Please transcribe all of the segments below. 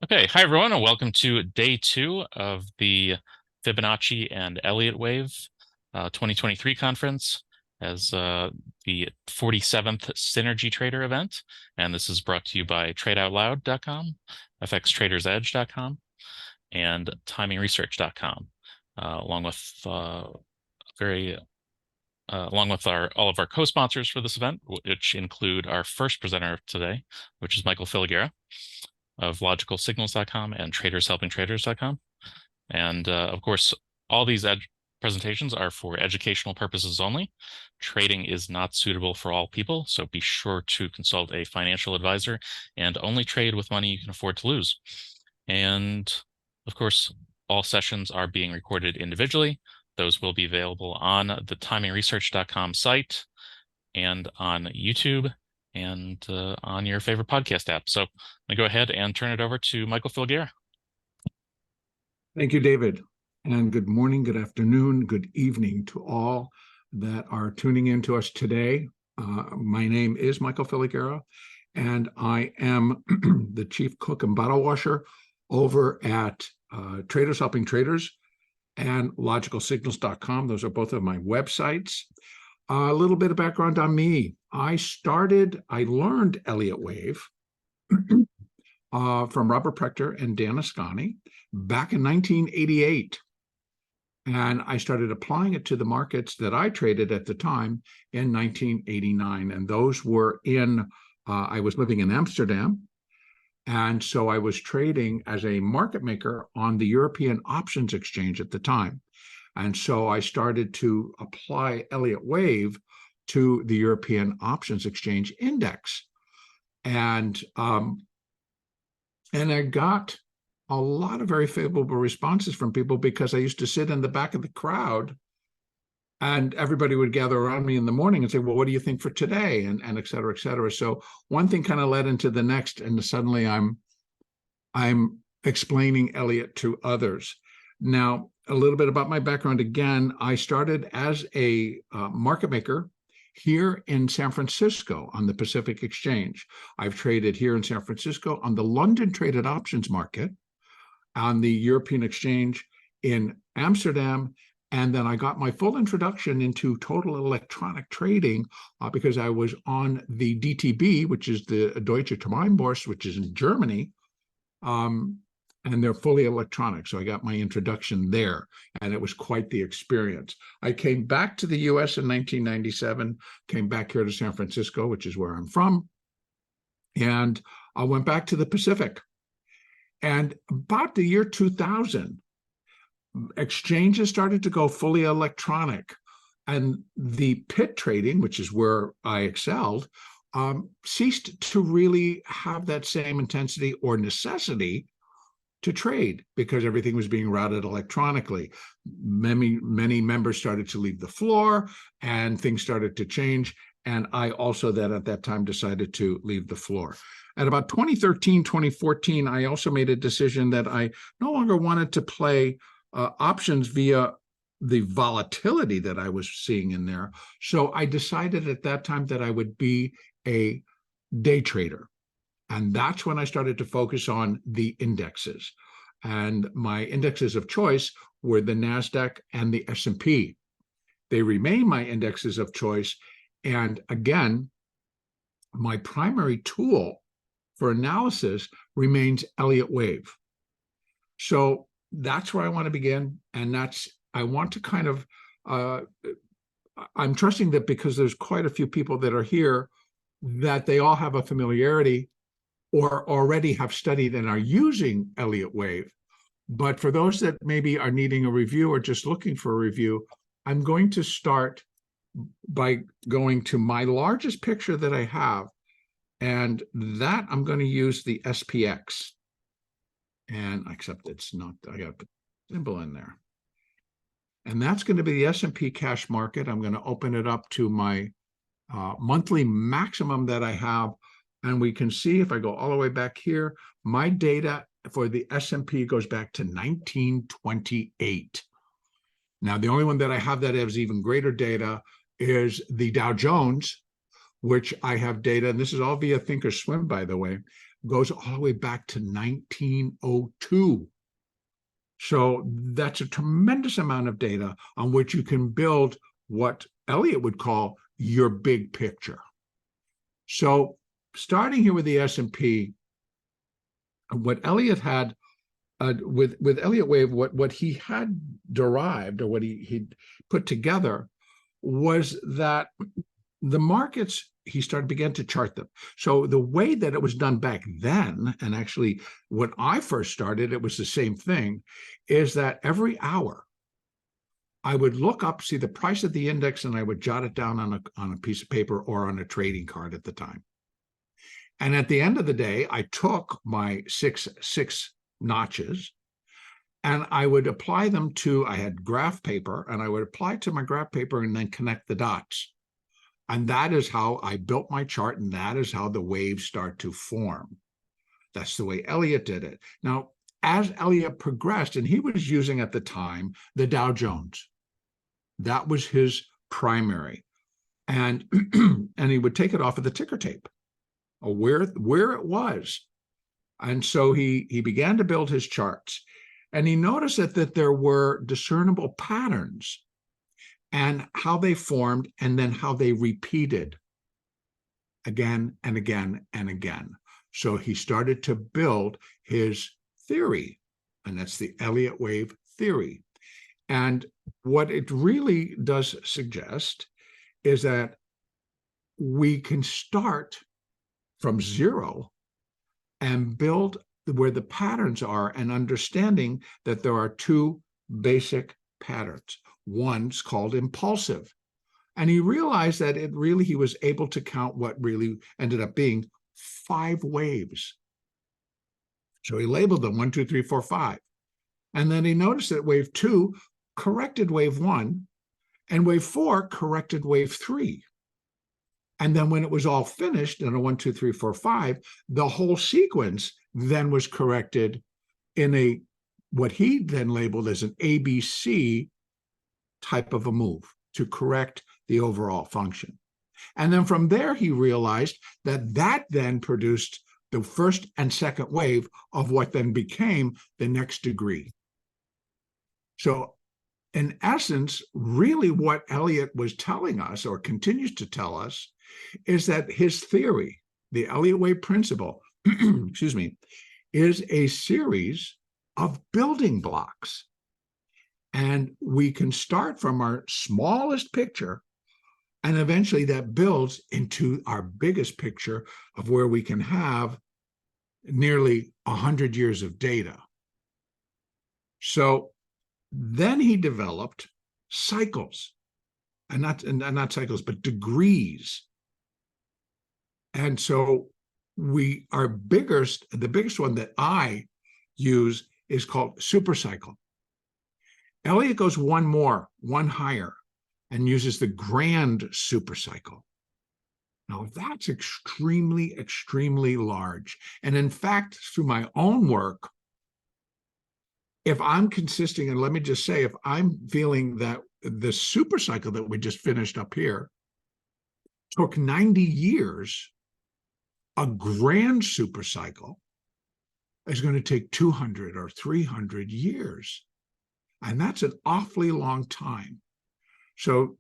Okay, hi everyone, and welcome to day 2 of the Fibonacci and Elliott Wave 2023 conference as the 47th Synergy Trader event. And this is brought to you by TradeOutLoud.com, FXTradersEdge.com, and TimingResearch.com, along with all of our co-sponsors for this event, which include our first presenter today, which is Michael Filighera of LogicalSignals.com and TradersHelpingTraders.com. And of course, all these presentations are for educational purposes only. Trading is not suitable for all people, so be sure to consult a financial advisor and only trade with money you can afford to lose. And of course, all sessions are being recorded individually. Those will be available on the TimingResearch.com site and on YouTube and on your favorite podcast app. So I'm gonna go ahead and turn it over to Michael Filighera. Thank you, David. And good morning, good afternoon, good evening to all that are tuning in to us today. My name is Michael Filighera, and I am the chief cook and bottle washer over at Traders Helping Traders and LogicalSignals.com. Those are both of my websites. A little bit of background on me. I learned Elliott Wave from Robert Prechter and Dan Ascani back in 1988. And I started applying it to the markets that I traded at the time in 1989. And those were I was living in Amsterdam. And so I was trading as a market maker on the European Options Exchange at the time. And so I started to apply Elliott Wave to the European Options Exchange Index. And I got a lot of very favorable responses from people because I used to sit in the back of the crowd and everybody would gather around me in the morning and say, well, what do you think for today? And et cetera, et cetera. So one thing kind of led into the next, and suddenly I'm explaining Elliott to others. Now, a little bit about my background. Again, I started as a market maker here in San Francisco on the Pacific Exchange. I've traded here in San Francisco on the London traded options market, on the European Exchange in Amsterdam, and then I got my full introduction into total electronic trading because I was on the DTB, which is the Deutsche Terminbörse, which is in Germany, and they're fully electronic. So I got my introduction there, and it was quite the experience. I came back to the US in 1997, came back here to San Francisco, which is where I'm from, and I went back to the Pacific. And about the year 2000, exchanges started to go fully electronic, and the pit trading, which is where I excelled, ceased to really have that same intensity or necessity to trade because everything was being routed electronically. Many members started to leave the floor and things started to change. And I also then at that time decided to leave the floor. At about 2013, 2014, I also made a decision that I no longer wanted to play options via the volatility that I was seeing in there. So I decided at that time that I would be a day trader. And that's when I started to focus on the indexes. And my indexes of choice were the NASDAQ and the S&P. They remain my indexes of choice. And again, my primary tool for analysis remains Elliott Wave. So that's where I want to begin. And I want to kind of, I'm trusting that because there's quite a few people that are here, that they all have a familiarity or already have studied and are using Elliott Wave. But for those that maybe are needing a review or just looking for a review, I'm going to start by going to my largest picture that I have, and that I'm going to use the SPX. And except it's not, I got the symbol in there. And that's going to be the S&P cash market. I'm going to open it up to my monthly maximum that I have. And we can see if I go all the way back here, my data for the S&P goes back to 1928. Now, the only one that I have that has even greater data is the Dow Jones, which I have data, and this is all via Thinkorswim, by the way. goes all the way back to 1902. So that's a tremendous amount of data on which you can build what Elliott would call your big picture. So starting here with the S&P, what Elliott had with Elliott Wave, what he had derived, or what he put together, was that the markets, he began to chart them. So the way that it was done back then, and actually when I first started, it was the same thing, is that every hour I would look up, see the price of the index, and I would jot it down on a piece of paper or on a trading card at the time. And at the end of the day, I took my six notches and I would apply them to, I had graph paper, and I would apply to my graph paper and then connect the dots. And that is how I built my chart, and that is how the waves start to form. That's the way Elliott did it. Now, as Elliott progressed, and he was using at the time the Dow Jones, that was his primary. And and he would take it off of the ticker tape, or where it was. And so he began to build his charts, and he noticed that there were discernible patterns and how they formed, and then how they repeated again and again and again. So he started to build his theory, and that's the Elliott wave theory. And what it really does suggest is that we can start from zero and build where the patterns are, and understanding that there are two basic patterns. One's called impulsive. And he realized that he was able to count what really ended up being 5 waves. So he labeled them 1, 2, 3, 4, 5. And then he noticed that wave 2 corrected wave 1, and wave 4 corrected wave 3. And then when it was all finished in a 1, 2, 3, 4, 5, the whole sequence then was corrected in what he then labeled as an ABC type of a move to correct the overall function. And then from there, he realized that then produced the first and second wave of what then became the next degree. So in essence, really what Elliott was telling us, or continues to tell us, is that his theory, the Elliott wave principle, excuse me, is a series of building blocks. And we can start from our smallest picture, and eventually that builds into our biggest picture of where we can have nearly 100 years of data. So then he developed cycles, and not cycles, but degrees. And so the biggest one that I use is called supercycle. Elliott goes one higher, and uses the grand supercycle. Now, that's extremely, extremely large. And in fact, through my own work, if I'm consisting, and let me just say, if I'm feeling that the supercycle that we just finished up here took 90 years, a grand supercycle is going to take 200 or 300 years. And that's an awfully long time. So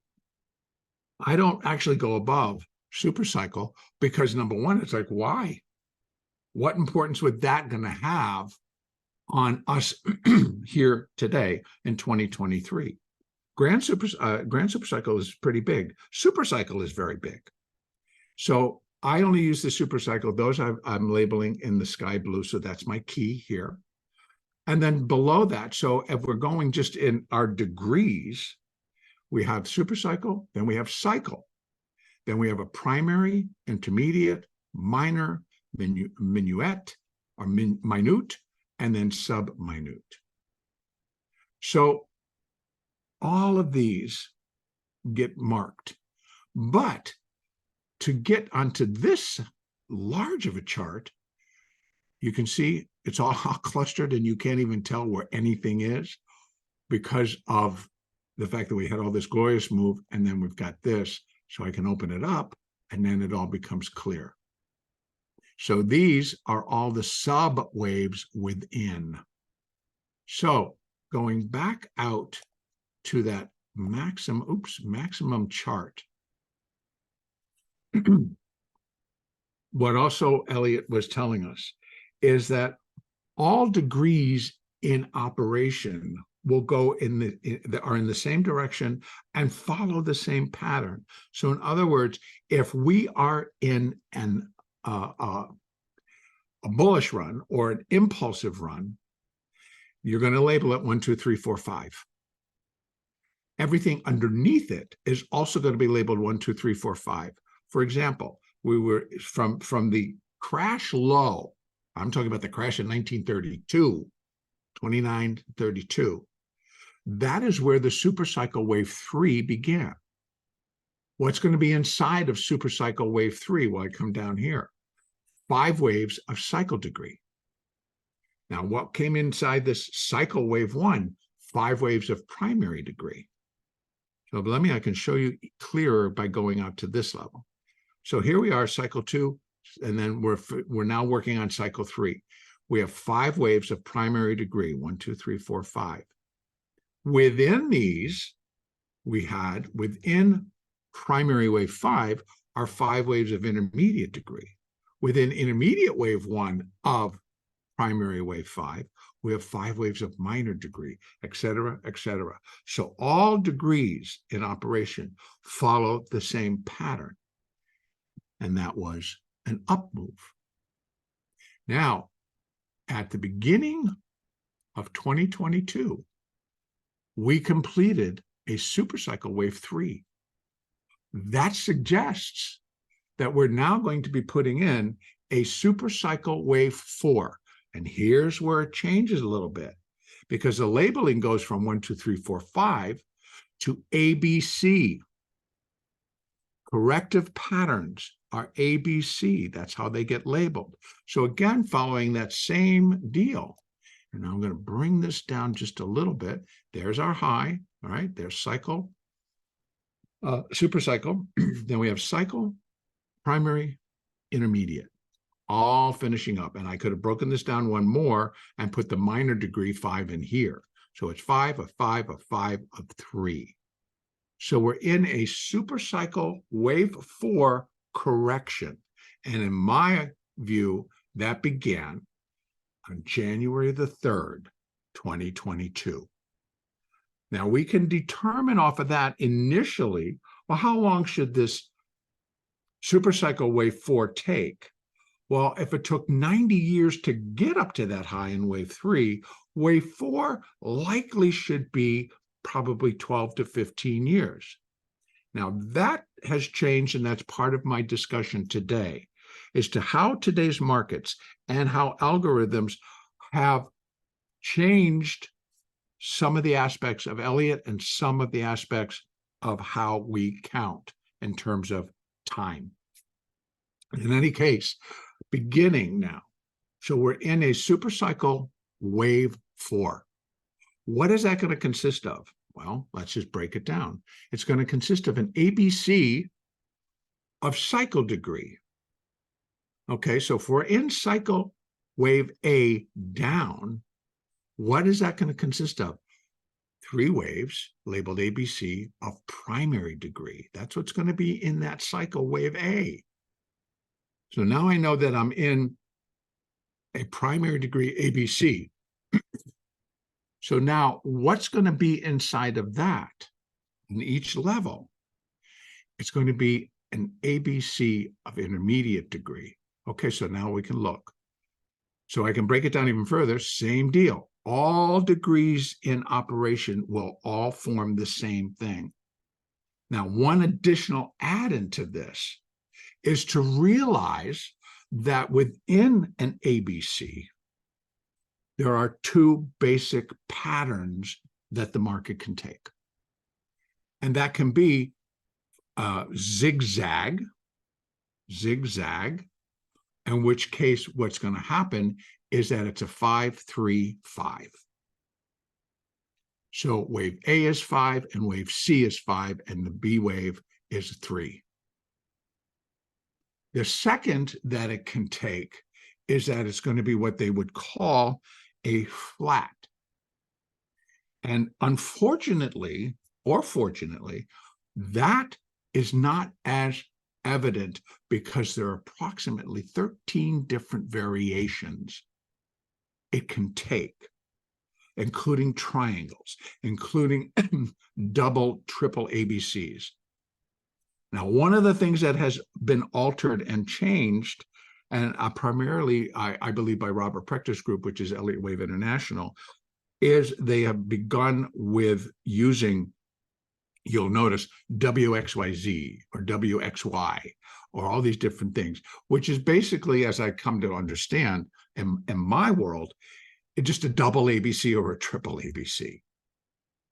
I don't actually go above supercycle, because number one, it's like, why? What importance would that going to have on us here today in 2023? Grand supercycle is pretty big. Supercycle is very big. So I only use the supercycle. Those I'm labeling in the sky blue. So that's my key here. And then below that, so if we're going just in our degrees, we have supercycle, then we have cycle. Then we have a primary, intermediate, minor, minuet, or minute, and then sub-minute. So all of these get marked. But to get onto this large of a chart, you can see it's all clustered, and you can't even tell where anything is because of the fact that we had all this glorious move, and then we've got this. So I can open it up, and then it all becomes clear. So these are all the sub waves within. So going back out to that maximum chart. What also Elliott was telling us is that all degrees in operation will go are in the same direction and follow the same pattern. So in other words, if we are in a bullish run or an impulsive run, you're going to label it 1, 2, 3, 4, 5. Everything underneath it is also going to be labeled 1, 2, 3, 4, 5. For example, we were from the crash low. I'm talking about the crash in 1932, 2932. That is where the supercycle wave 3 began. What's going to be inside of supercycle wave 3? Well, I come down here. 5 waves of cycle degree. Now, what came inside this cycle wave 1? 5 waves of primary degree. So I can show you clearer by going out to this level. So here we are, cycle 2, and then we're now working on cycle 3. We have 5 waves of primary degree, 1, 2, 3, 4, 5. Within these, we had, within primary wave 5, are 5 waves of intermediate degree. Within intermediate wave 1 of primary wave 5, we have 5 waves of minor degree, et cetera, et cetera. So all degrees in operation follow the same pattern. And that was an up move. Now, at the beginning of 2022, we completed a supercycle wave 3. That suggests that we're now going to be putting in a supercycle wave 4. And here's where it changes a little bit, because the labeling goes from 1, 2, 3, 4, 5 to ABC. Corrective patterns are ABC. That's how they get labeled. So again, following that same deal. And now I'm going to bring this down just a little bit. There's our high. All right, there's cycle, supercycle. Then we have cycle, primary, intermediate, all finishing up. And I could have broken this down one more and put the minor degree 5 in here. So it's 5, a 5, a 5, a 3. So we're in a supercycle wave 4 correction. And in my view, that began on January the 3rd, 2022. Now we can determine off of that initially, well, how long should this supercycle wave 4 take? Well, if it took 90 years to get up to that high in wave 3, wave 4 likely should be probably 12 to 15 years. Now that has changed, and that's part of my discussion today, as to how today's markets and how algorithms have changed some of the aspects of Elliott and some of the aspects of how we count in terms of time. In any case, beginning now, so we're in a supercycle wave 4. What is that going to consist of? Well, let's just break it down. It's going to consist of an ABC of cycle degree. Okay, so if we're in cycle wave A down, what is that going to consist of? 3 waves labeled ABC of primary degree. That's what's going to be in that cycle wave A. So now I know that I'm in a primary degree ABC. So now what's going to be inside of that in each level? It's going to be an ABC of intermediate degree. Okay, so now we can look. So I can break it down even further. Same deal. All degrees in operation will all form the same thing. Now, one additional add-in to this is to realize that within an ABC, there are 2 basic patterns that the market can take. And that can be zigzag, in which case what's going to happen is that it's a 5, 3, 5. So wave A is 5 and wave C is 5 and the B wave is 3. The second that it can take is that it's going to be what they would call a flat. And unfortunately, or fortunately, that is not as evident because there are approximately 13 different variations it can take, including triangles, including double, triple ABCs. Now, one of the things that has been altered and changed, and primarily, I believe, by Robert Prechter's group, which is Elliott Wave International, is they have begun with using, you'll notice, WXYZ or WXY or all these different things, which is basically, as I come to understand in my world, it's just a double ABC or a triple ABC.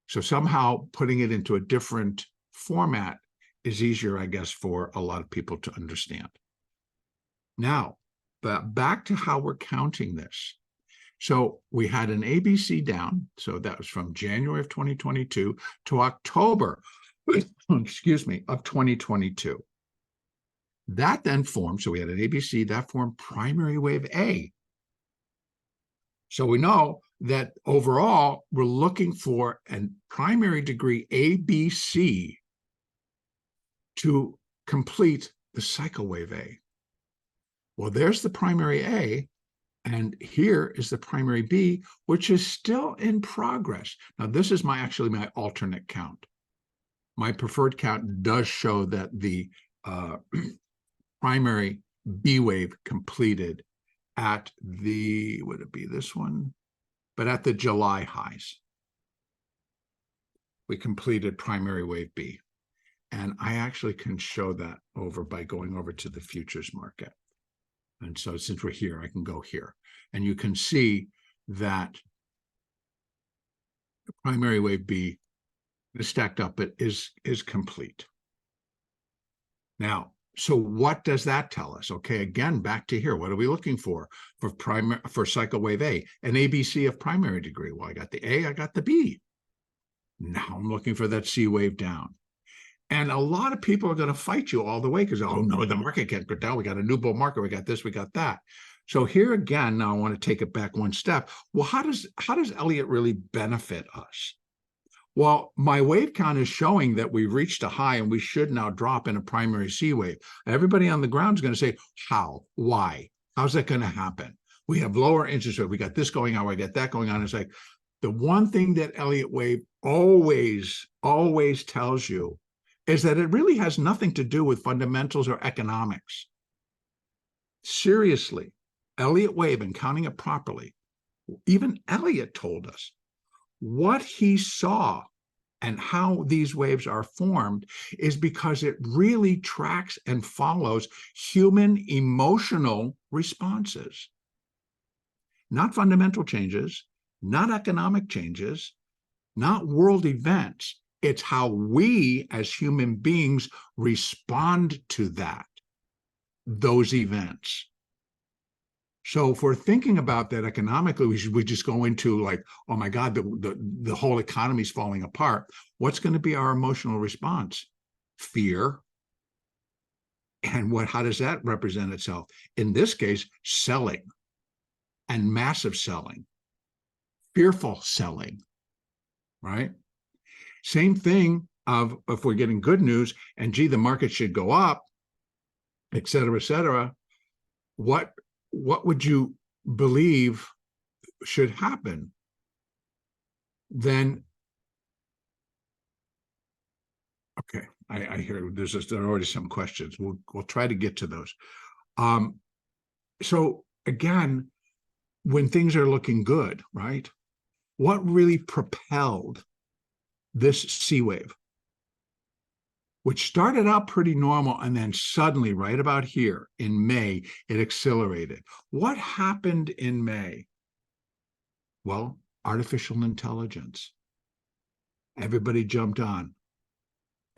So somehow putting it into a different format is easier, I guess, for a lot of people to understand. Now, back to how we're counting this. So we had an ABC down. So that was from January of 2022 to October, excuse me, of 2022. That then formed, so we had an ABC, that formed primary wave A. So we know that overall, we're looking for a primary degree ABC to complete the cycle wave A. Well, there's the primary A, and here is the primary B, which is still in progress. Now, this is actually my alternate count. My preferred count does show that the primary B wave completed at the, would it be this one? But at the July highs. We completed primary wave B. And I actually can show that over by going over to the futures market. And so since we're here, I can go here. And you can see that the primary wave B, the stacked up, it is complete. Now, so what does that tell us? Okay, again, back to here. What are we looking for cycle wave A? An ABC of primary degree. Well, I got the A, I got the B. Now I'm looking for that C wave down. And a lot of people are going to fight you all the way because, oh, no, the market can't go down. We got a new bull market. We got this, we got that. So here again, now I want to take it back one step. Well, how does Elliott really benefit us? Well, my wave count is showing that we've reached a high and we should now drop in a primary C wave. Everybody on the ground is going to say, how? Why? How's that going to happen? We have lower interest rate. We got this going on. We got that going on. It's like the one thing that Elliott Wave always tells you is that it really has nothing to do with fundamentals or economics. Seriously, Elliott Wave, and counting it properly, even Elliott told us what he saw and how these waves are formed is because it really tracks and follows human emotional responses. Not fundamental changes, not economic changes, not world events. It's how we as human beings respond to those events. So if we're thinking about that economically, we just go into like, oh my God, the whole economy is falling apart. What's going to be our emotional response? Fear. And how does that represent itself? In this case, selling and massive selling, fearful selling, right? Same thing of if we're getting good news and gee, the market should go up, et cetera, et cetera. What would you believe should happen? Then, okay, I hear there are already some questions. We'll try to get to those. So again, when things are looking good, right? What really propelled this C wave, which started out pretty normal and then suddenly right about here in May, it accelerated. What happened in May? Well, artificial intelligence. Everybody jumped on.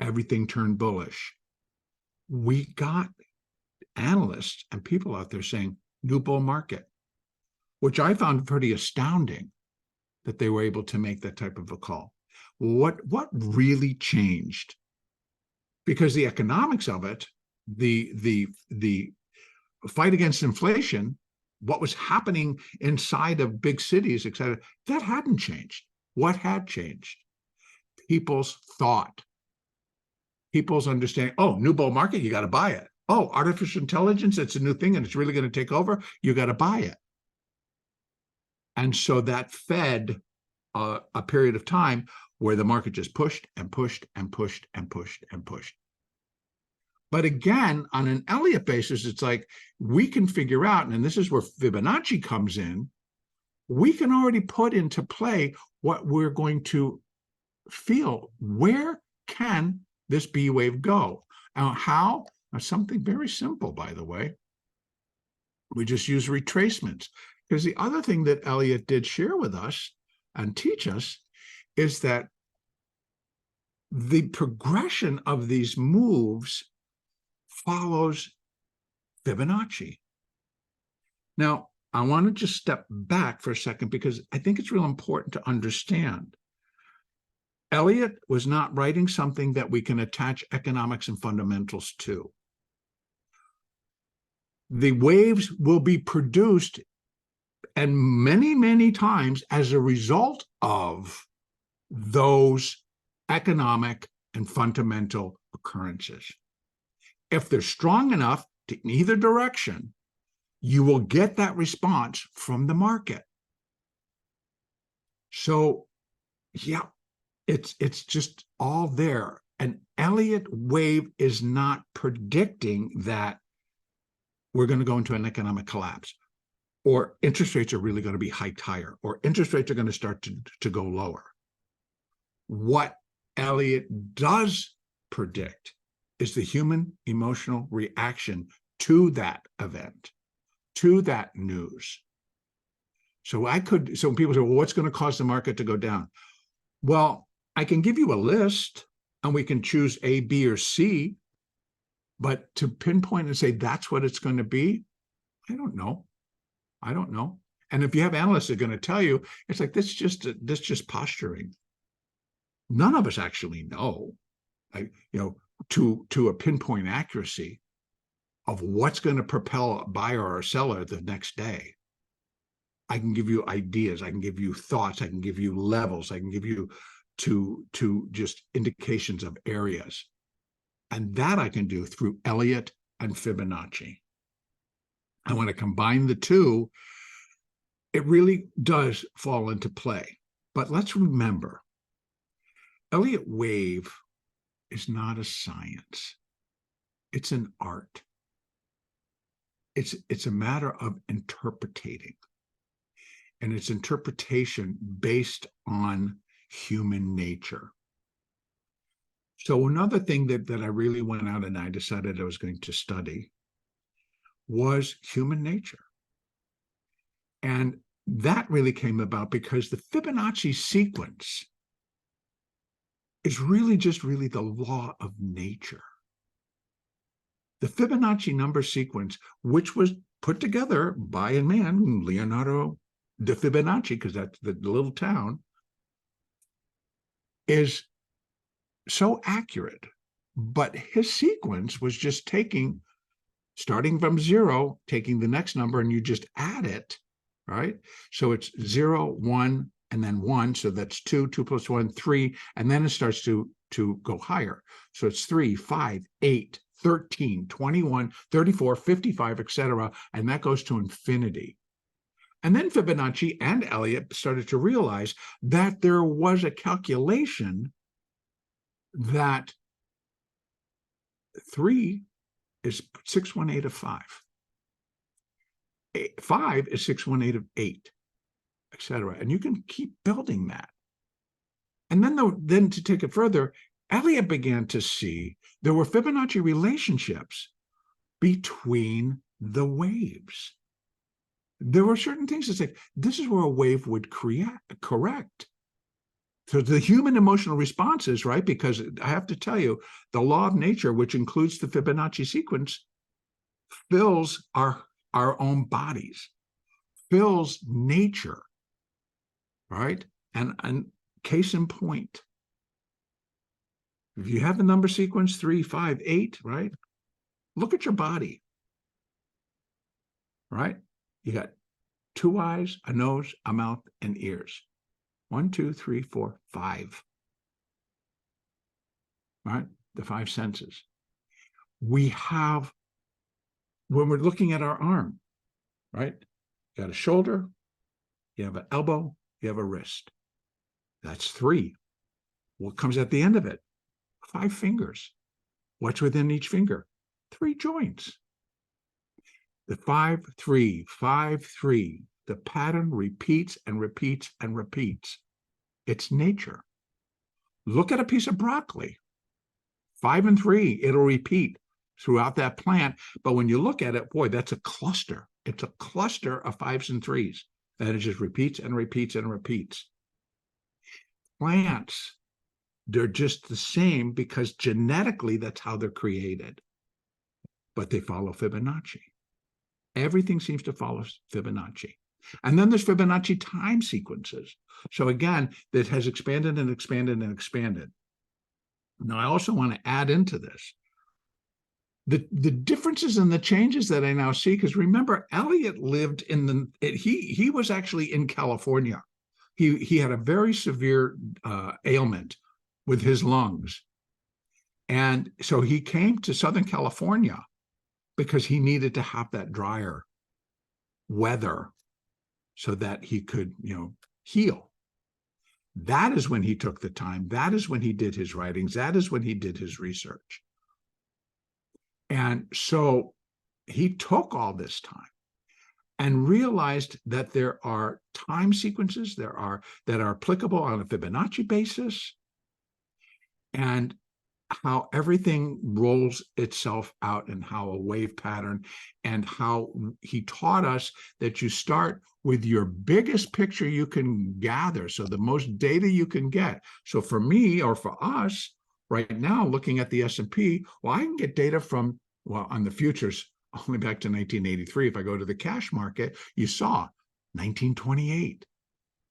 Everything turned bullish. We got analysts and people out there saying new bull market, which I found pretty astounding that they were able to make that type of a call. What really changed? Because the economics of it the fight against inflation, what was happening inside of big cities, et cetera, that hadn't changed. What had changed? People's thought, people's understanding. Oh, new bull market, you got to buy it. Oh, artificial intelligence, it's a new thing and it's really going to take over. You got to buy it. And so that fed a period of time where the market just pushed and pushed and pushed and pushed and pushed. But again, on an Elliott basis, it's like we can figure out, and this is where Fibonacci comes in, we can already put into play what we're going to feel. Where can this B wave go? How? Something very simple, by the way. We just use retracements. Because the other thing that Elliott did share with us and teach us is that the progression of these moves follows Fibonacci. Now, I want to just step back for a second because I think it's real important to understand. Elliott was not writing something that we can attach economics and fundamentals to. The waves will be produced and many, many times as a result of those economic and fundamental occurrences. If they're strong enough to in either direction, you will get that response from the market. So, yeah, it's just all there. An Elliott wave is not predicting that we're going to go into an economic collapse, or interest rates are really going to be hiked higher, or interest rates are going to start to go lower. What Elliott does predict is the human emotional reaction to that event, to that news. So when people say, well, what's going to cause the market to go down? Well, I can give you a list and we can choose A, B, or C, but to pinpoint and say that's what it's going to be, I don't know. And if you have analysts that are going to tell you, it's like this just posturing. None of us actually know, to a pinpoint accuracy of what's going to propel a buyer or a seller the next day. I can give you ideas, I can give you thoughts, I can give you levels, I can give you to just indications of areas. And that I can do through Elliott and Fibonacci. And when I combine the two, it really does fall into play. But let's remember, Elliott wave is not a science. It's an art. It's a matter of interpreting. And it's interpretation based on human nature. So another thing that I really went out and I decided I was going to study was human nature. And that really came about because the Fibonacci sequence is really the law of nature. The Fibonacci number sequence, which was put together by a man, Leonardo da Fibonacci, because that's the little town, is so accurate. But his sequence was just starting from 0, taking the next number, and you just add it, right? So it's 0, 1, and then 1. So that's 2, 2 plus 1, 3. And then it starts to go higher. So it's 3, 5, 8, 13, 21, 34, 55, etc. And that goes to infinity. And then Fibonacci and Elliott started to realize that there was a calculation that 3 is 618 of 5. 5 is 618 of 8, etc. And you can keep building that. And then to take it further, Elliott began to see there were Fibonacci relationships between the waves. There were certain things that say, this is where a wave would correct. So the human emotional responses, right? Because I have to tell you, the law of nature, which includes the Fibonacci sequence, fills our own bodies, fills nature, right? And case in point, if you have the number sequence 3, 5, 8, right? Look at your body, right? You got 2 eyes, a nose, a mouth, and ears. 1, 2, 3, 4, 5. Right? The 5 senses. We have, when we're looking at our arm, right? You got a shoulder, you have an elbow, you have a wrist. That's 3. What comes at the end of it? 5 fingers. What's within each finger? 3 joints. The 5, 3, 5, 3. The pattern repeats and repeats and repeats. It's nature. Look at a piece of broccoli. 5 and 3, it'll repeat throughout that plant. But when you look at it, boy, that's a cluster. It's a cluster of 5s and 3s. And it just repeats and repeats and repeats. Plants, they're just the same because genetically that's how they're created. But they follow Fibonacci. Everything seems to follow Fibonacci. And then there's Fibonacci time sequences. So again, that has expanded and expanded and expanded. Now, I also want to add into this the differences and the changes that I now see, because remember, Elliott lived in he was actually in California. He had a very severe ailment with his lungs. And so he came to Southern California because he needed to have that drier weather so that he could, heal. That is when he took the time. That is when he did his writings. That is when he did his research. And so he took all this time and realized that there are time sequences that are applicable on a Fibonacci basis, and how everything rolls itself out, and how a wave pattern, and how he taught us that you start with your biggest picture you can gather, so the most data you can get. So for me, or for us right now, looking at the S&P, well, I can get data from, on the futures only back to 1983. If I go to the cash market, you saw 1928.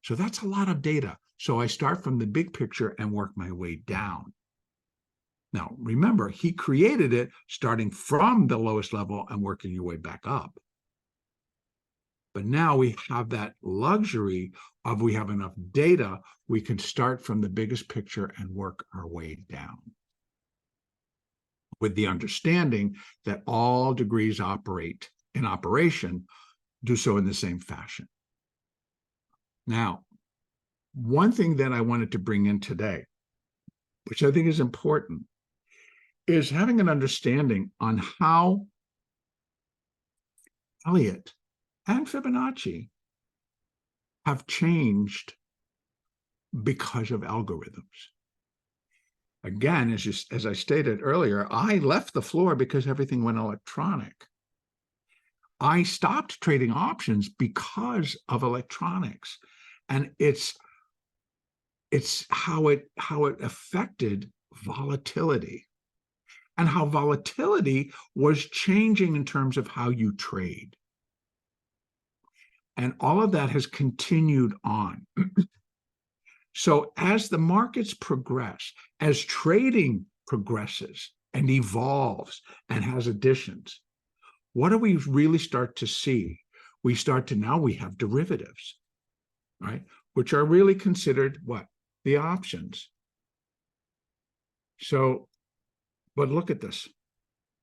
So that's a lot of data. So I start from the big picture and work my way down. Now, remember, he created it starting from the lowest level and working your way back up. But now we have that luxury of, we have enough data, we can start from the biggest picture and work our way down, with the understanding that all degrees in operation do so in the same fashion. Now, one thing that I wanted to bring in today, which I think is important, is having an understanding on how Elliott and Fibonacci have changed because of algorithms. Again, as I stated earlier, I left the floor because everything went electronic. I stopped trading options because of electronics, and it's how it affected volatility, and how volatility was changing in terms of how you trade. And all of that has continued on. So as the markets progress, as trading progresses and evolves and has additions, what do we really start to see? We have derivatives, right? Which are really considered what? The options. So, but look at this.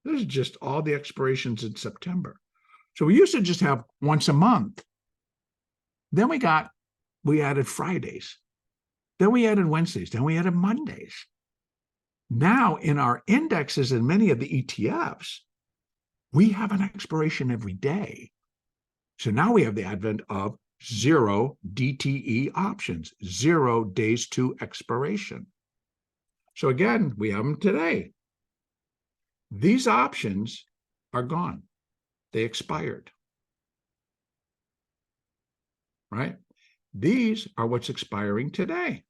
This is just all the expirations in September. So we used to just have once a month. Then we added Fridays. Then we added Wednesdays. Then we added Mondays. Now in our indexes and many of the ETFs, we have an expiration every day. So now we have the advent of 0 DTE options, 0 days to expiration. So again, we have them today. These options are gone. They expired. Right? These are what's expiring today.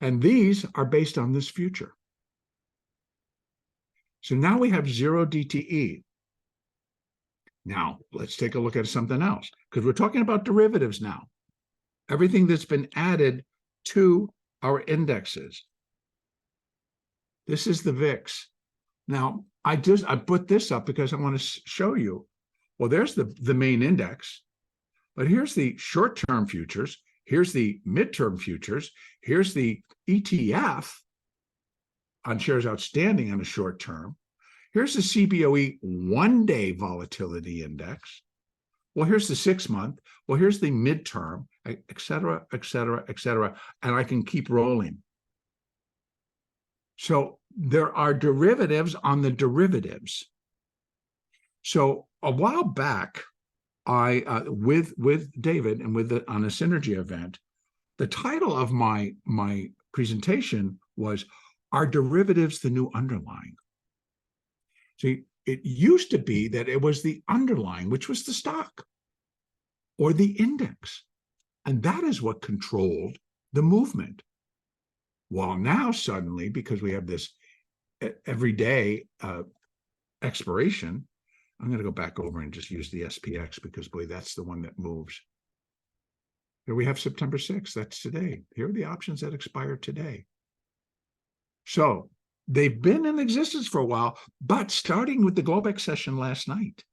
And these are based on this future. So now we have 0 DTE. Now, let's take a look at something else, because we're talking about derivatives now. Everything that's been added to our indexes. This is the VIX. Now, I put this up because I want to show you. Well, there's the main index, but here's the short-term futures. Here's the midterm futures. Here's the ETF on shares outstanding on a short term. Here's the CBOE one-day volatility index. Well, here's the 6-month. Well, here's the midterm, et cetera, et cetera, et cetera. And I can keep rolling. So there are derivatives on the derivatives. So a while back, I with David and on a Synergy event, the title of my presentation was, "Are derivatives the new underlying?" See, it used to be that it was the underlying, which was the stock or the index, and that is what controlled the movement. Well, now suddenly, because we have this everyday expiration, I'm going to go back over and just use the SPX because, boy, that's the one that moves. Here we have September 6th. That's today. Here are the options that expire today. So they've been in existence for a while, but starting with the Globex session last night,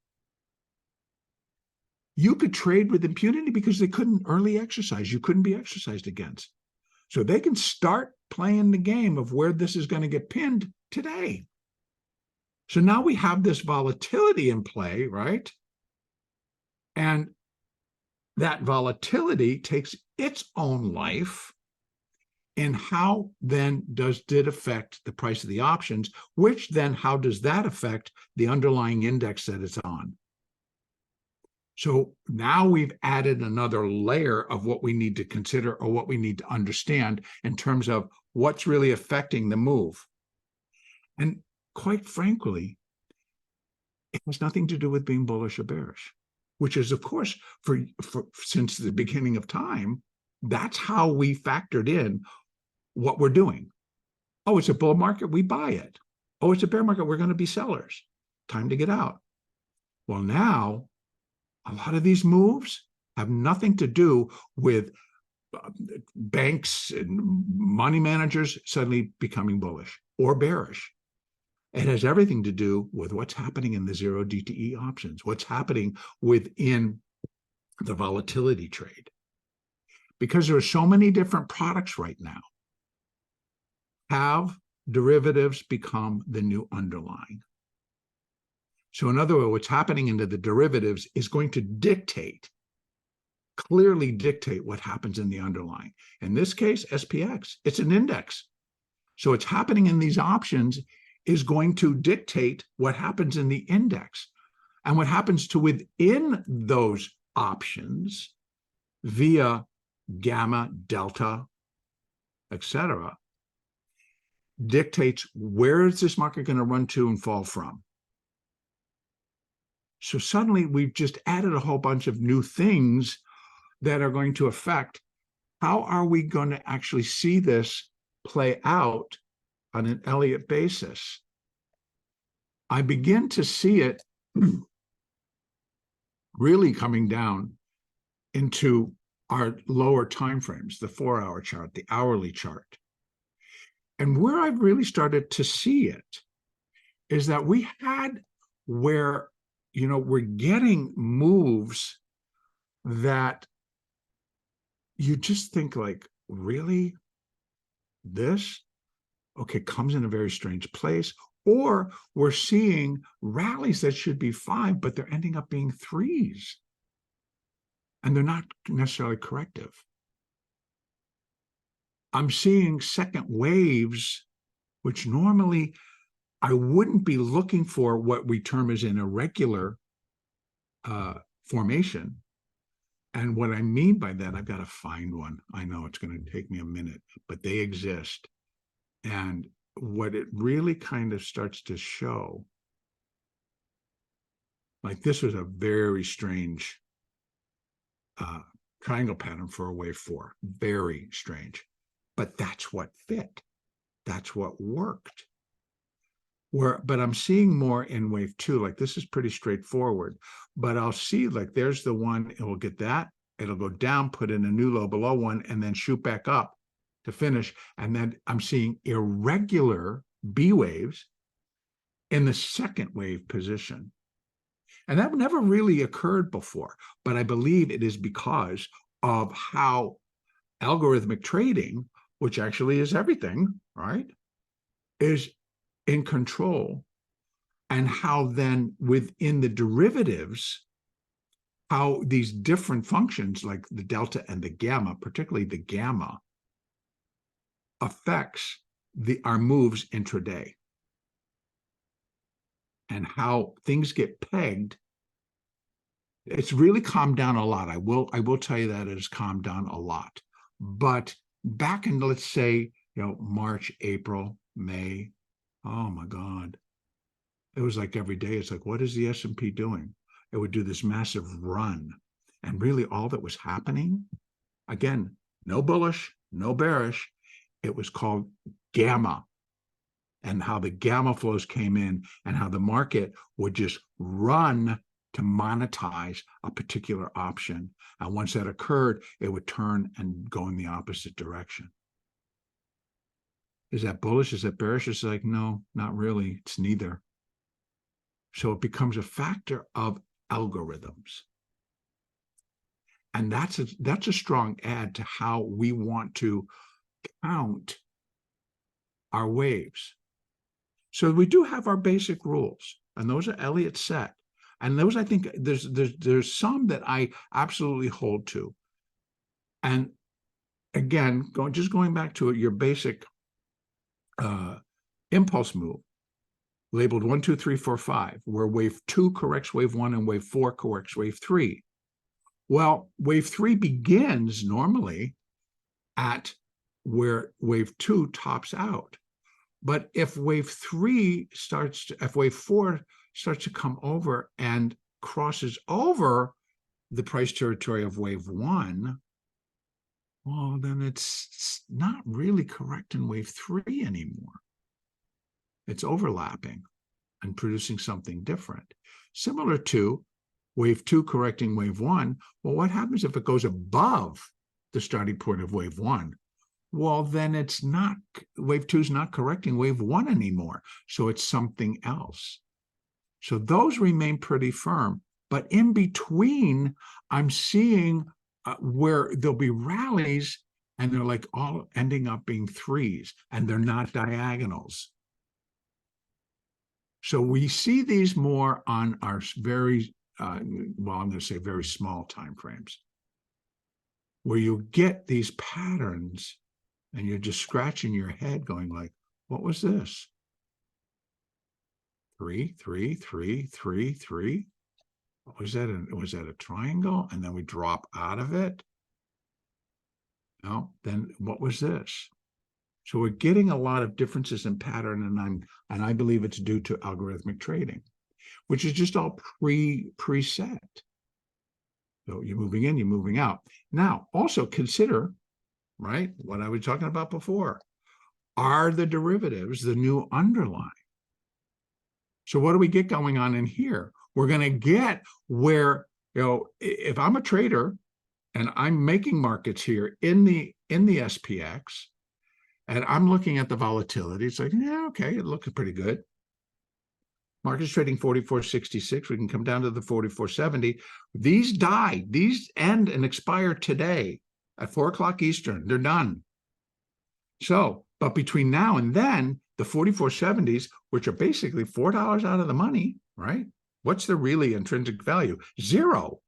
you could trade with impunity because they couldn't early exercise. You couldn't be exercised against. So they can start playing the game of where this is going to get pinned today. So now we have this volatility in play, right? And that volatility takes its own life. And how then did it affect the price of the options, which then how does that affect the underlying index that it's on? So now we've added another layer of what we need to consider or what we need to understand in terms of what's really affecting the move. And quite frankly, it has nothing to do with being bullish or bearish, which is, of course, for since the beginning of time, that's how we factored in what we're doing. Oh, it's a bull market, we buy it. Oh, it's a bear market, we're going to be sellers. Time to get out. Well, now, a lot of these moves have nothing to do with banks and money managers suddenly becoming bullish or bearish. It has everything to do with what's happening in the zero DTE options, what's happening within the volatility trade. Because there are so many different products right now, have derivatives become the new underlying? So in other words, what's happening into the derivatives is going to clearly dictate what happens in the underlying. In this case, SPX, it's an index. So what's happening in these options is going to dictate what happens in the index. And what happens to within those options via gamma, delta, etc., dictates where is this market going to run to and fall from. So suddenly we've just added a whole bunch of new things that are going to affect how are we going to actually see this play out on an Elliott basis. I begin to see it really coming down into our lower timeframes, the 4-hour chart, the hourly chart. And where I've really started to see it is that we had where, we're getting moves that you just think like, really? This? Okay, comes in a very strange place. Or we're seeing rallies that should be 5, but they're ending up being 3s. And they're not necessarily corrective. I'm seeing second waves, which normally I wouldn't be looking for what we term as an irregular formation. And what I mean by that, I've got to find one. I know it's going to take me a minute, but they exist. And what it really kind of starts to show, like this was a very strange triangle pattern for a wave 4, very strange. But that's what fit. That's what worked. But I'm seeing more in wave 2. Like this is pretty straightforward. But I'll see like there's the one, it will get that. It'll go down, put in a new low below one, and then shoot back up to finish. And then I'm seeing irregular B waves. in the second wave position. And that never really occurred before, but I believe it is because of how algorithmic trading, which actually is everything, right, is in control, and how then within the derivatives, how these different functions like the delta and the gamma, particularly the gamma, affects our moves intraday, and how things get pegged. It's really calmed down a lot. I will tell you that it has calmed down a lot. But back in, let's say, March, April, May, oh my God, it was like every day. It's like, what is the S&P doing? It would do this massive run, and really all that was happening, again, no bullish, no bearish. It was called gamma, and how the gamma flows came in, and how the market would just run to monetize a particular option. And once that occurred, it would turn and go in the opposite direction. Is that bullish? Is that bearish? It's like, no, not really. It's neither. So it becomes a factor of algorithms. And that's a strong add to how we want to count our waves. So we do have our basic rules, and those are Elliott set. And those, I think, there's some that I absolutely hold to. And again, going back to it, your basic impulse move, labeled 1, 2, 3, 4, 5, where wave 2 corrects wave 1 and wave 4 corrects wave 3. Well, wave 3 begins normally at where wave 2 tops out. But if wave 4 starts to come over and crosses over the price territory of wave 1, well, then it's not really correct in wave 3 anymore. It's overlapping and producing something different. Similar to wave 2 correcting wave 1. Well, what happens if it goes above the starting point of wave 1? Well, then it's not, wave 2 is not correcting wave 1 anymore. So it's something else. So those remain pretty firm. But in between, I'm seeing where there'll be rallies, and they're like all ending up being 3s, and they're not diagonals. So we see these more on our very, I'm going to say very small time frames, where you get these patterns, and you're just scratching your head going like, what was this? 3, 3, 3, 3, 3. Was that a triangle? And then we drop out of it? No, then what was this? So we're getting a lot of differences in pattern, and I believe it's due to algorithmic trading, which is just all preset. So you're moving in, you're moving out. Now, also consider, right, what I was talking about before. Are the derivatives the new underlying? So what do we get going on in here? We're going to get where, if I'm a trader and I'm making markets here in the SPX, and I'm looking at the volatility, it's like, yeah, okay, it looks pretty good. Market's trading 44.66. We can come down to the 44.70. These end and expire today at 4 o'clock Eastern. They're done. So, but between now and then, the 44.70s, which are basically $4 out of the money, right? What's the really intrinsic value? 0.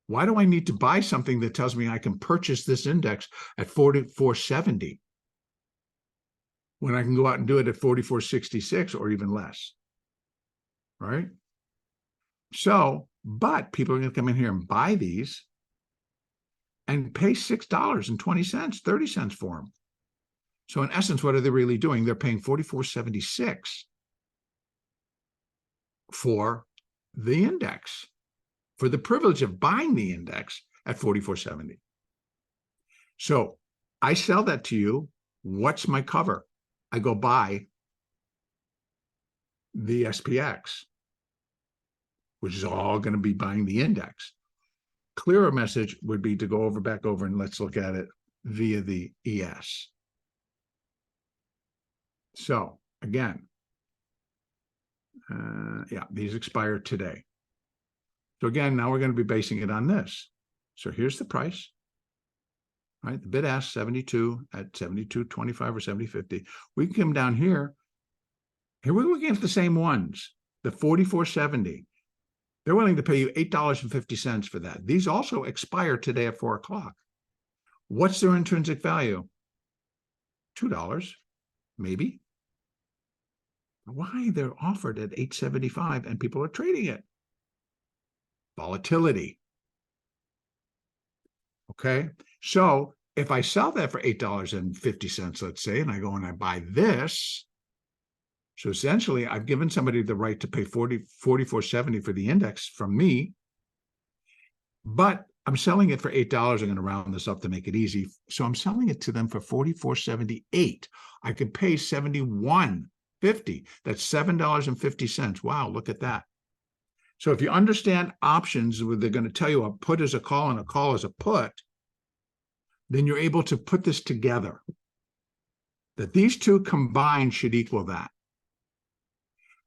Why do I need to buy something that tells me I can purchase this index at 44.70 when I can go out and do it at 44.66 or even less, right? So, but people are going to come in here and buy these and pay $6.20, 30 cents for them. So in essence, what are they really doing? They're paying $44.76 for the index, for the privilege of buying the index at 44.70. So I sell that to you. What's my cover? I go buy the SPX, which is all going to be buying the index. Clearer message would be to go back over and let's look at it via the ES. So again, Yeah, these expire today. So again, now we're going to be basing it on this. So here's the price, right? The bid ask 72 at 72.25 or 70.50. We can come down here. Here we're looking at the same ones, the 44.70. They're willing to pay you $8.50 for that. These also expire today at 4 o'clock. What's their intrinsic value? $2, maybe. Why they're offered at $8.75 and people are trading it? Volatility. Okay, so if I sell that for $8.50, let's say, and I go and I buy this, so essentially I've given somebody the right to pay $44.70 for the index from me, but I'm selling it for $8. I'm going to round this up to make it easy. So I'm selling it to them for $44.78. I could pay $71.50. That's $7.50. Wow, look at that. So if you understand options, where they're going to tell you a put is a call and a call is a put, then you're able to put this together, that these two combined should equal that.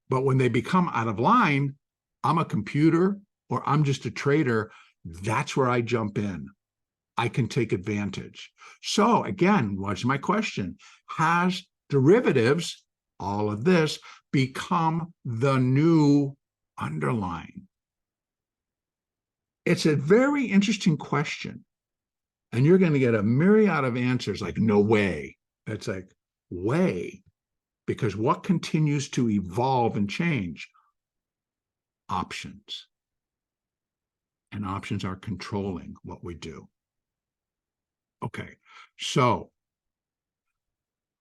But when they become out of line, I'm a computer or I'm just a trader, that's where I jump in. I can take advantage. So again, what's my question? Has derivatives, all of this, become the new underlying? It's a very interesting question. And you're going to get a myriad of answers like, no way. It's like, way. Because what continues to evolve and change? Options. And options are controlling what we do. Okay, so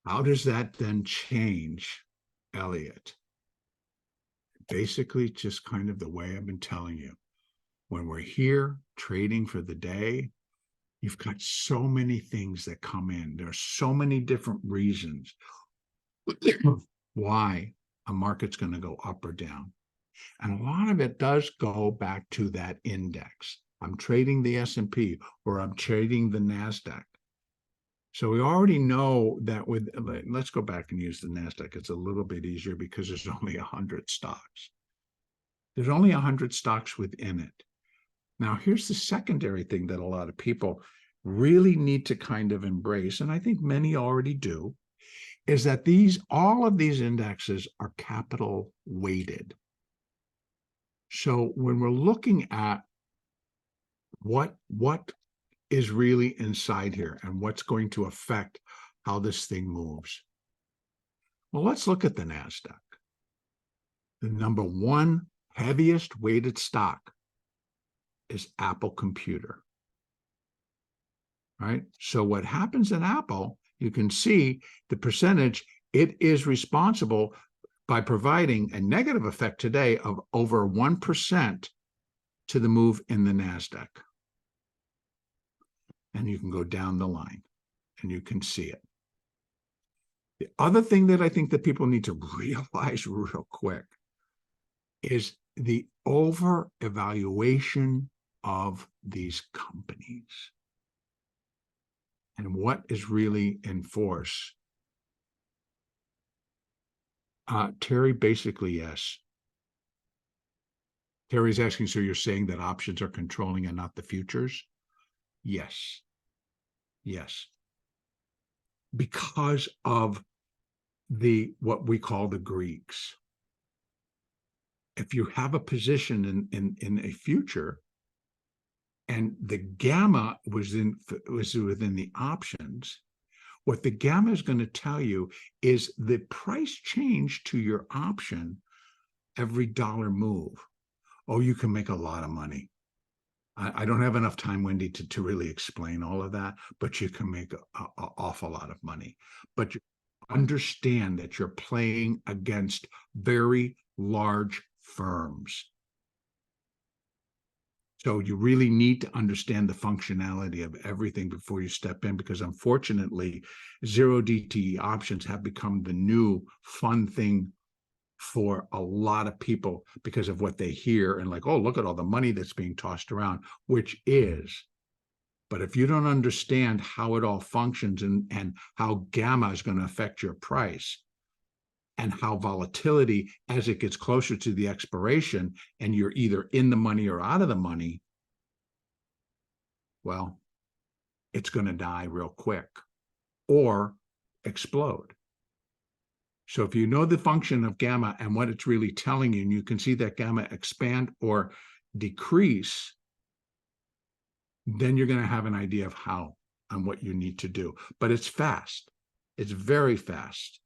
how does that then change Elliott? Basically, just kind of the way I've been telling you. When we're here trading for the day, you've got so many things that come in. There are so many different reasons why a market's going to go up or down. And a lot of it does go back to that index. I'm trading the S&P or I'm trading the NASDAQ. So we already know that with, let's go back and use the NASDAQ. It's a little bit easier because there's only 100 stocks. There's only 100 stocks within it. Now, here's the secondary thing that a lot of people really need to kind of embrace, and I think many already do, is that all of these indexes are capital weighted. So when we're looking at what is really inside here and what's going to affect how this thing moves, well, let's look at the NASDAQ. The number one heaviest weighted stock is Apple Computer. Right? So what happens in Apple, you can see the percentage, it is responsible by providing a negative effect today of over 1% to the move in the NASDAQ. And you can go down the line and you can see it. The other thing that I think that people need to realize real quick is the over-evaluation of these companies and what is really in force. Terry, basically, yes. Terry's asking, so you're saying that options are controlling and not the futures? Yes. Yes. Because of what we call the Greeks. If you have a position in a future and the gamma was within the options, what the gamma is going to tell you is the price change to your option every dollar move. Oh, you can make a lot of money. I don't have enough time, Wendy, to really explain all of that, but you can make an awful lot of money. But you understand that you're playing against very large firms. So you really need to understand the functionality of everything before you step in, because unfortunately, zero DTE options have become the new fun thing for a lot of people because of what they hear and like, oh, look at all the money that's being tossed around, which is. But if you don't understand how it all functions and how gamma is going to affect your price, and how volatility, as it gets closer to the expiration and you're either in the money or out of the money, well, it's going to die real quick or explode. So if you know the function of gamma and what it's really telling you, and you can see that gamma expand or decrease, then you're going to have an idea of how and what you need to do. But it's fast. It's very fast.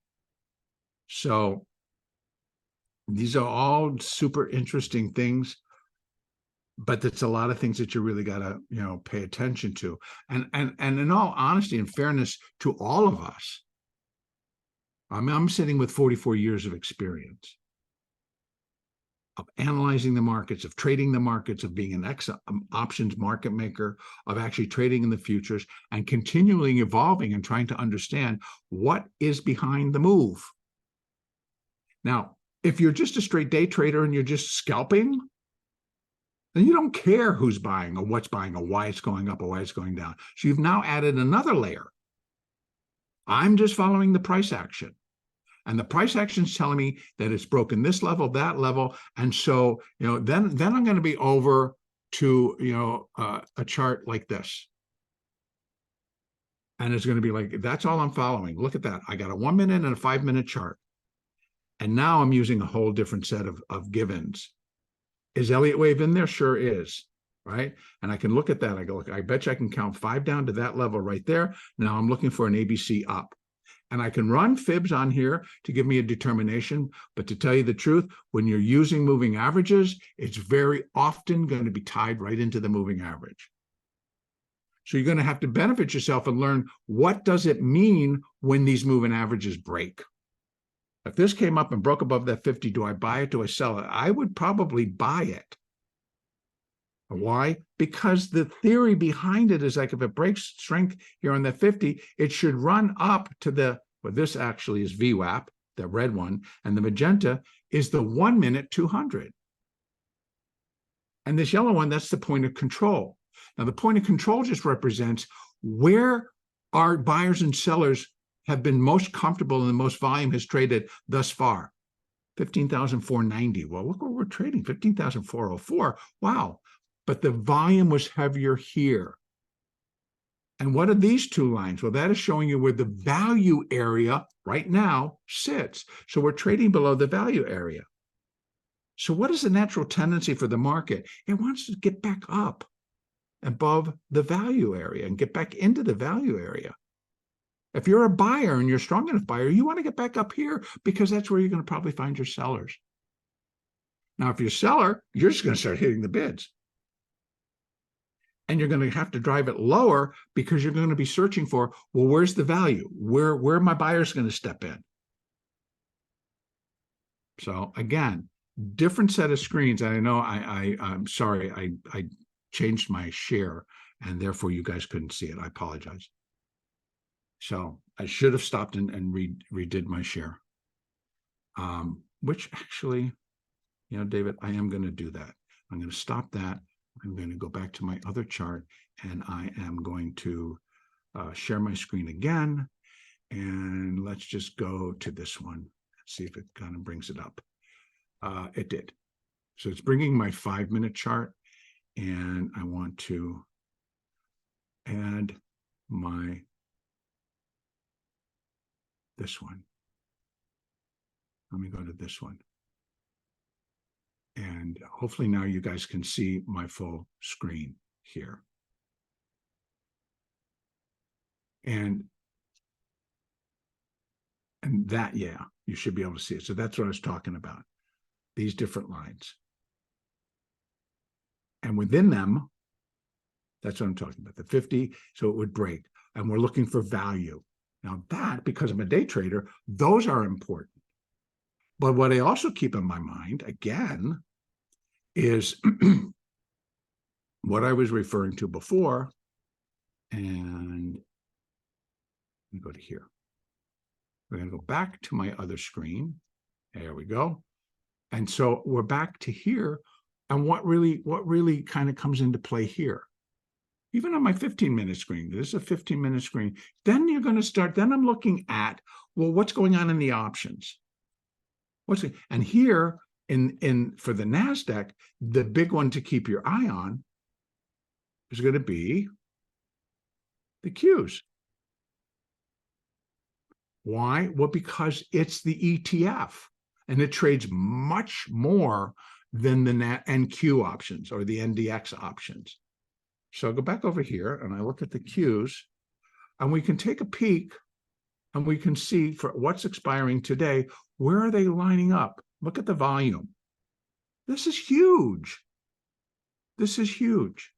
So these are all super interesting things, but it's a lot of things that you really got to, pay attention to. And in all honesty and fairness to all of us, I'm sitting with 44 years of experience of analyzing the markets, of trading the markets, of being an options market maker, of actually trading in the futures, and continually evolving and trying to understand what is behind the move. Now, if you're just a straight day trader and you're just scalping, then you don't care who's buying or what's buying or why it's going up or why it's going down. So you've now added another layer. I'm just following the price action. And the price action is telling me that it's broken this level, that level. And so, then I'm going to be over to, a chart like this. And it's going to be like, that's all I'm following. Look at that. I got a 1 minute and a 5 minute chart. And now I'm using a whole different set of givens. Is Elliott wave in there? Sure is. Right. And I can look at that. I go, look, I bet you I can count 5 down to that level right there. Now I'm looking for an ABC up. And I can run fibs on here to give me a determination. But to tell you the truth, when you're using moving averages, it's very often going to be tied right into the moving average. So you're going to have to benefit yourself and learn, what does it mean when these moving averages break? If this came up and broke above that 50, do I buy it? Do I sell it? I would probably buy it. Why? Because the theory behind it is like, if it breaks strength here on that 50, it should run up to this actually is VWAP, the red one, and the magenta is the 1 minute 200. And this yellow one, that's the point of control. Now, the point of control just represents where our buyers and sellers have been most comfortable and the most volume has traded thus far. 15,490. Well, look what we're trading, 15,404. Wow. But the volume was heavier here. And what are these two lines? Well, that is showing you where the value area right now sits. So we're trading below the value area. So what is the natural tendency for the market? It wants to get back up above the value area and get back into the value area. If you're a buyer and you're a strong enough buyer, you want to get back up here because that's where you're going to probably find your sellers. Now, if you're a seller, you're just going to start hitting the bids. And you're going to have to drive it lower because you're going to be searching for, well, where's the value? Where are my buyers going to step in? So again, different set of screens. And I know I'm sorry, I changed my share and therefore you guys couldn't see it. I apologize. So I should have stopped and redid my share, which actually, David, I am going to do that. I'm going to stop that. I'm going to go back to my other chart and I am going to share my screen again. And let's just go to this one. See if it kind of brings it up. It did. So it's bringing my 5 minute chart and I want to add this one. Let me go to this one. And hopefully now you guys can see my full screen here. And that, yeah, you should be able to see it. So that's what I was talking about, these different lines. And within them, that's what I'm talking about, the 50, so it would break. And we're looking for value. Now that, because I'm a day trader, those are important. But what I also keep in my mind, again, is what I was referring to before. And let me go to here. We're going to go back to my other screen. There we go. And so we're back to here. And what really kind of comes into play here? Even on my 15-minute screen, this is a 15-minute screen. Then you're going to start, then I'm looking at, well, what's going on in the options? And here for the NASDAQ, the big one to keep your eye on is going to be the Qs. Why? Well, because it's the ETF and it trades much more than the NQ options or the NDX options. So I go back over here and I look at the Qs, and we can take a peek and we can see for what's expiring today, where are they lining up? Look at the volume. This is huge. This is huge.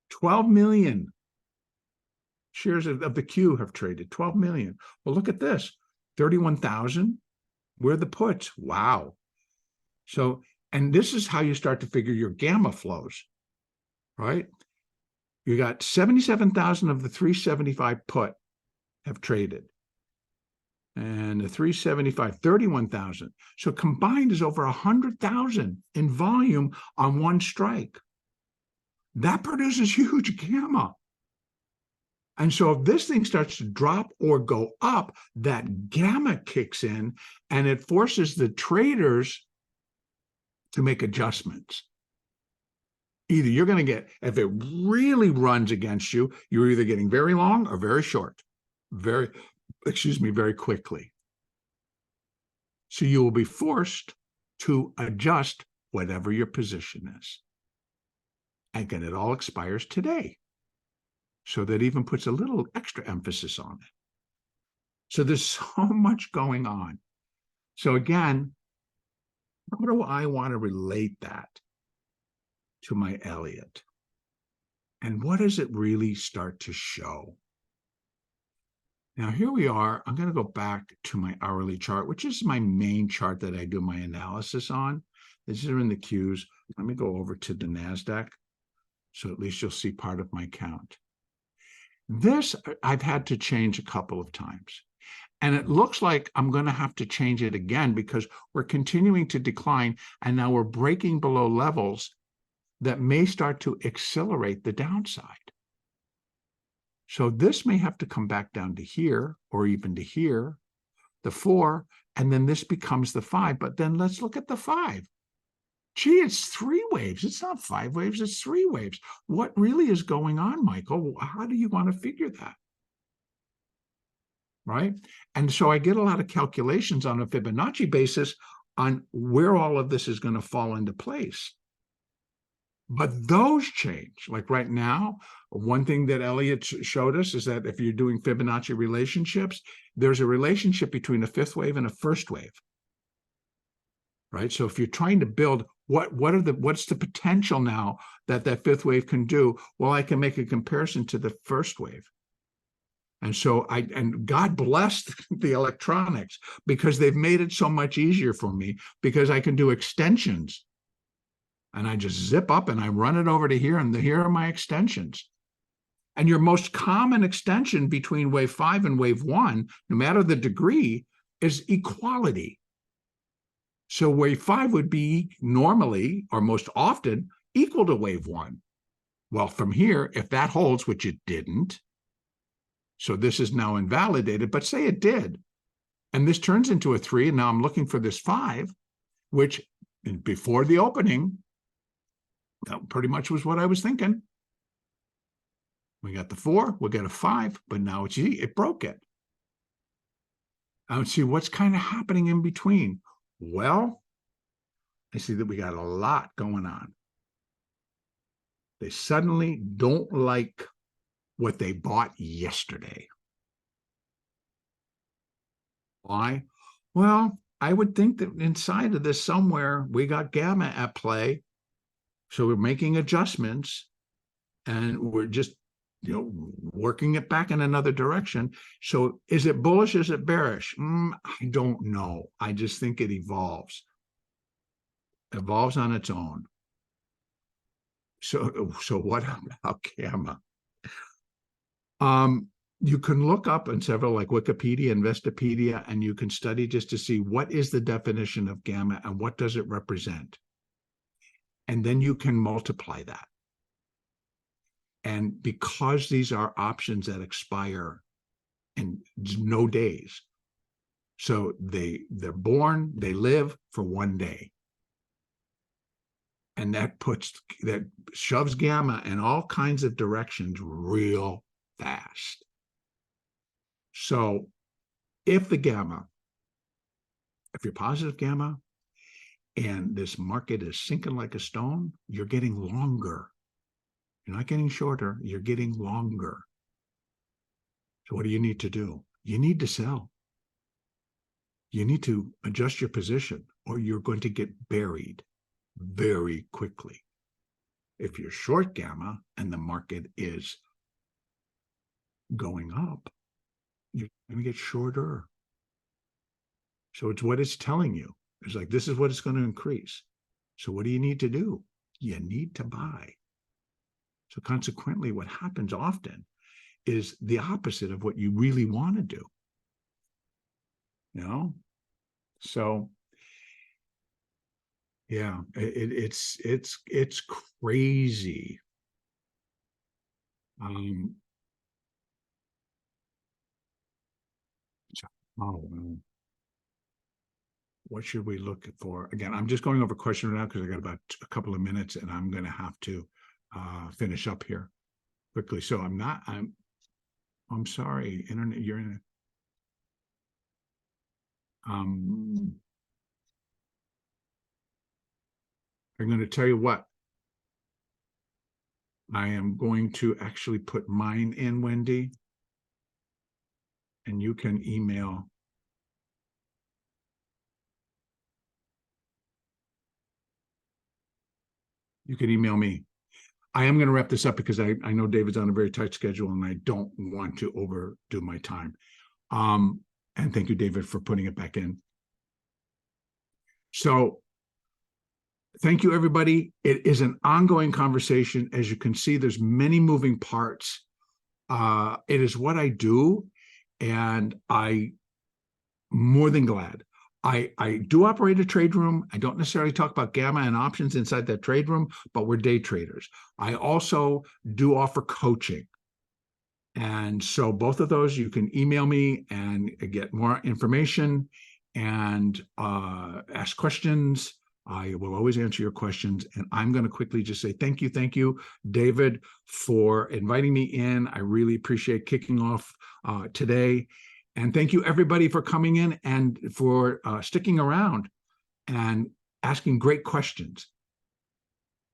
12 million shares of the Q have traded, 12 million. Well, look at this, 31,000. Where are the puts? Wow. So, and this is how you start to figure your gamma flows, right? You got 77,000 of the 375 put have traded. And the 375, 31,000. So combined is over 100,000 in volume on one strike. That produces huge gamma. And so if this thing starts to drop or go up, that gamma kicks in and it forces the traders to make adjustments. Either you're going to get, if it really runs against you, you're either getting very long or very short, very quickly. So you will be forced to adjust whatever your position is. And it all expires today. So that even puts a little extra emphasis on it. So there's so much going on. So again, how do I want to relate that to my Elliott? And what does it really start to show? Now, here we are. I'm going to go back to my hourly chart, which is my main chart that I do my analysis on. These are in the Qs. Let me go over to the NASDAQ, so at least you'll see part of my count. This I've had to change a couple of times. And it looks like I'm going to have to change it again because we're continuing to decline, and now we're breaking below levels that may start to accelerate the downside. So this may have to come back down to here or even to here, the 4, and then this becomes the 5. But then let's look at the 5. Gee, it's 3 waves. It's not 5 waves, it's 3 waves. What really is going on, Michael? How do you want to figure that? Right? And so I get a lot of calculations on a Fibonacci basis on where all of this is going to fall into place. But those change. Like right now, one thing that Elliott showed us is that if you're doing Fibonacci relationships, there's a relationship between a 5th wave and a 1st wave. Right? So if you're trying to build what's the potential now that 5th wave can do? Well, I can make a comparison to the 1st wave. And so and God bless the electronics, because they've made it so much easier for me, because I can do extensions. And I just zip up and I run it over to here, and here are my extensions. And your most common extension between wave 5 and wave 1, no matter the degree, is equality. So wave 5 would be normally, or most often, equal to wave 1. Well, from here, if that holds, which it didn't, so this is now invalidated, but say it did, and this turns into a 3, and now I'm looking for this 5, which before the opening, that pretty much was what I was thinking. We got the 4, we'll get a 5, but now it broke it. I would see what's kind of happening in between. Well, I see that we got a lot going on. They suddenly don't like what they bought yesterday. Why? Well, I would think that inside of this somewhere, we got gamma at play. So we're making adjustments, and we're just, working it back in another direction. So is it bullish? Is it bearish? I don't know. I just think it evolves on its own. So what about gamma? You can look up in several, like Wikipedia, Investopedia, and you can study just to see what is the definition of gamma and what does it represent. And then you can multiply that. And because these are options that expire in no days, So they're born, they live for 1 day. And that shoves gamma in all kinds of directions real fast. So if you're positive gamma and this market is sinking like a stone, you're getting longer. You're not getting shorter, you're getting longer. So what do you need to do? You need to sell. You need to adjust your position or you're going to get buried very quickly. If you're short gamma and the market is going up, you're going to get shorter. So it's what it's telling you. It's like, this is what it's going to increase. So what do you need to do? You need to buy. So consequently, what happens often is the opposite of what you really want to do. So yeah, it's crazy. What should we look for? Again, I'm just going over questions now because I got about a couple of minutes and I'm going to have to finish up here quickly. So I'm sorry, internet, you're in I'm going to tell you what. I am going to actually put mine in, Wendy, and you can email. You can email me. I am going to wrap this up because I know David's on a very tight schedule and I don't want to overdo my time. And thank you, David, for putting it back in. So thank you, everybody. It is an ongoing conversation. As you can see, there's many moving parts. It is what I do, and I'm more than glad. I do operate a trade room. I don't necessarily talk about gamma and options inside that trade room, but we're day traders. I also do offer coaching. And so both of those, you can email me and get more information and ask questions. I will always answer your questions. And I'm going to quickly just say thank you, David, for inviting me in. I really appreciate kicking off today. And thank you, everybody, for coming in and for sticking around and asking great questions.